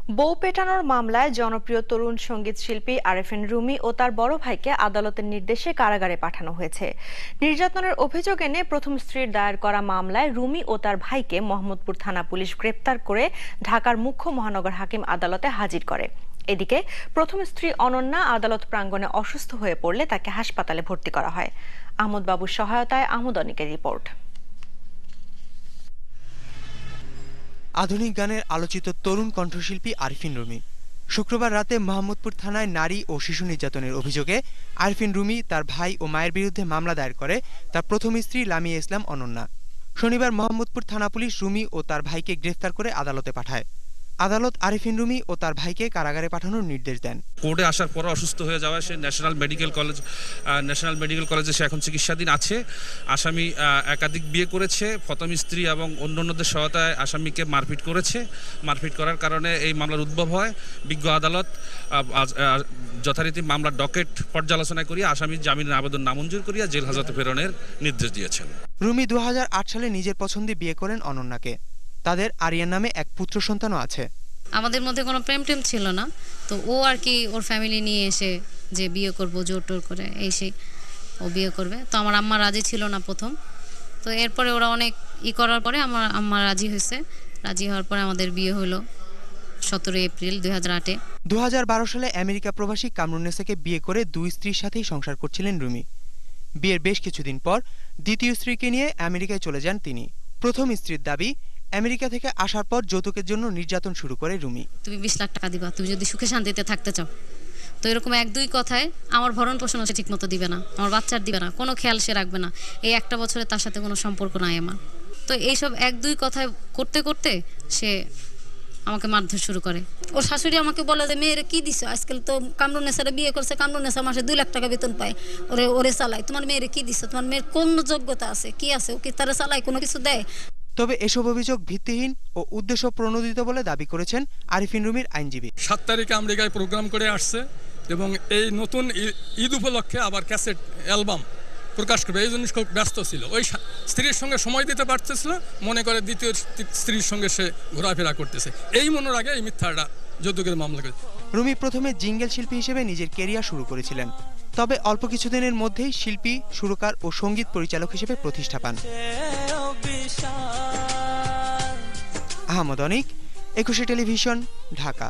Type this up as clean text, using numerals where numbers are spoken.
বউ পেটানোর মামলায় জনপ্রিয় তরুণ সঙ্গীত শিল্পী আরেফিন রুমি ও তার বড় ভাইকে আদালতের নির্দেশে কারাগারে পাঠানো হয়েছে। নির্যাতনের অভিযোগ এনে প্রথম স্ত্রীর দায়ের করা মামলায় রুমি ও তার ভাইকে মোহাম্মদপুর থানা পুলিশ গ্রেপ্তার করে ঢাকার মুখ্য মহানগর হাকিম আদালতে হাজির করে। এদিকে প্রথম স্ত্রী অনন্যা আদালত প্রাঙ্গণে অসুস্থ হয়ে পড়লে তাকে হাসপাতালে ভর্তি করা হয়। আহমদ বাবুর সহায়তায় আহমদ অনিকের রিপোর্ট। আধুনিক গানের আলোচিত তরুণ কণ্ঠশিল্পী আরেফিন রুমি শুক্রবার রাতে মোহাম্মদপুর থানায় নারী ও শিশু নির্যাতনের অভিযোগে আরেফিন রুমি তার ভাই ও মায়ের বিরুদ্ধে মামলা দায়ের করে তার প্রথম স্ত্রী লামিয়া ইসলাম অনন্যা। শনিবার মোহাম্মদপুর থানা পুলিশ রুমি ও তার ভাইকে গ্রেফতার করে আদালতে পাঠায়। আদালত আরেফিন রুমি ও তার ভাইকে কারাগারে পাঠানোর নির্দেশ দেন। কোর্টে আসার পর অসুস্থ হয়ে যাওয়ায় সে ন্যাশনাল মেডিকেল কলেজে সে এখন চিকিৎসাধীন আছে। আসামি একাধিক বিয়ে করেছে, প্রথম স্ত্রী এবং অন্যান্যদের সহায়তায় আসামিকে মারপিট করেছে। মারপিট করার কারণে এই মামলার উদ্ভব হয়। বিজ্ঞ আদালত যথারীতি মামলার ডকেট পর্যালোচনা করিয়া আসামির জামিনের আবেদন নামঞ্জুর করিয়া জেল হাজতে প্রেরণের নির্দেশ দিয়েছেন। রুমি 2008 সালে নিজের পছন্দে বিয়ে করেন অনন্যাকে। তাদের আরিয়ান নামে এক পুত্র সন্তানও আছে। আমাদের মধ্যে কোনো প্রেম টেম ছিল না, তো ও আর কি ওর ফ্যামিলি নিয়ে এসে যে বিয়ে করবো জোর টোর করে এসে ও বিয়ে করবে। তো আমার আম্মা রাজি ছিল না প্রথম, তো এরপরে ওরা অনেক করার পরে আমার আম্মা রাজি হয়েছে। রাজি হওয়ার পরে আমাদের বিয়ে হলো 17 এপ্রিল 2008-এ। 2012 সালে আমেরিকা প্রবাসী কামরুন্নেসাকে বিয়ে করে দুই স্ত্রীর সাথেই সংসার করছিলেন রুমি। বিয়ের বেশ কিছুদিন পর দ্বিতীয় স্ত্রীকে নিয়ে আমেরিকায় চলে যান তিনি। প্রথম স্ত্রীর দাবি, আমেরিকা থেকে আসার পর যৌতুকের জন্য নির্যাতন শুরু করে রুমি। তুমি 20 লাখ টাকা দিবা তুমি যদি সুখে শান্তিতে থাকতে চাও। তো এরকম এক দুই কথায় আমার ভরণ পোষণ সে ঠিক মতো দিবে না, আমার বাচ্চার দিবে না, কোনো খেয়াল সে রাখবে না। এই একটা বছরে তার সাথে কোনো সম্পর্ক নাই আমার। তো এইসব এক দুই কথায় করতে করতে সে আমাকে মারধর শুরু করে। ওর শাশুড়ি আমাকে বলে যে মেয়েরে কি দিছো, আজকাল তো কামরুন্নেসারে বিয়ে করছে, কামরুন্নেসা মাসে 2 লাখ টাকা বেতন পায়, ওরে চালায়। তোমার মেয়েরে কি দিছো, তোমার মেয়ের কোন যোগ্যতা আছে, কি আছে, ও কি তারা চালায়, কোনো কিছু দেয়? তবে এসব অভিযোগ ভিত্তিহীন ও উদ্দেশ্য প্রণোদিত বলে দাবি করেছেন আরেফিন রুমির আইনজীবী। 7 তারিখে আমেরিকায় প্রোগ্রাম করে আসছে এবং এই নতুন ঈদ উপলক্ষে আবার ক্যাসেট অ্যালবাম প্রকাশ করবে, এই জন্য খুব ব্যস্ত ছিল। ওই স্ত্রীর সঙ্গে সময় দিতে পারতেছিল, মনে করে দ্বিতীয় স্ত্রীর সঙ্গে সে ঘোরাফেরা করতেছে। এই মনের আগে এই মিথ্যাটা যৌতুকের মামলা করেছে। রুমি প্রথমে জিঙ্গেল শিল্পী হিসেবে নিজের কেরিয়ার শুরু করেছিলেন, তবে অল্প কিছুদিনের মধ্যেই শিল্পী, সুরকার ও সঙ্গীত পরিচালক হিসেবে প্রতিষ্ঠা পান। আহমদ অনিক, 21 টেলিভিশন, ঢাকা।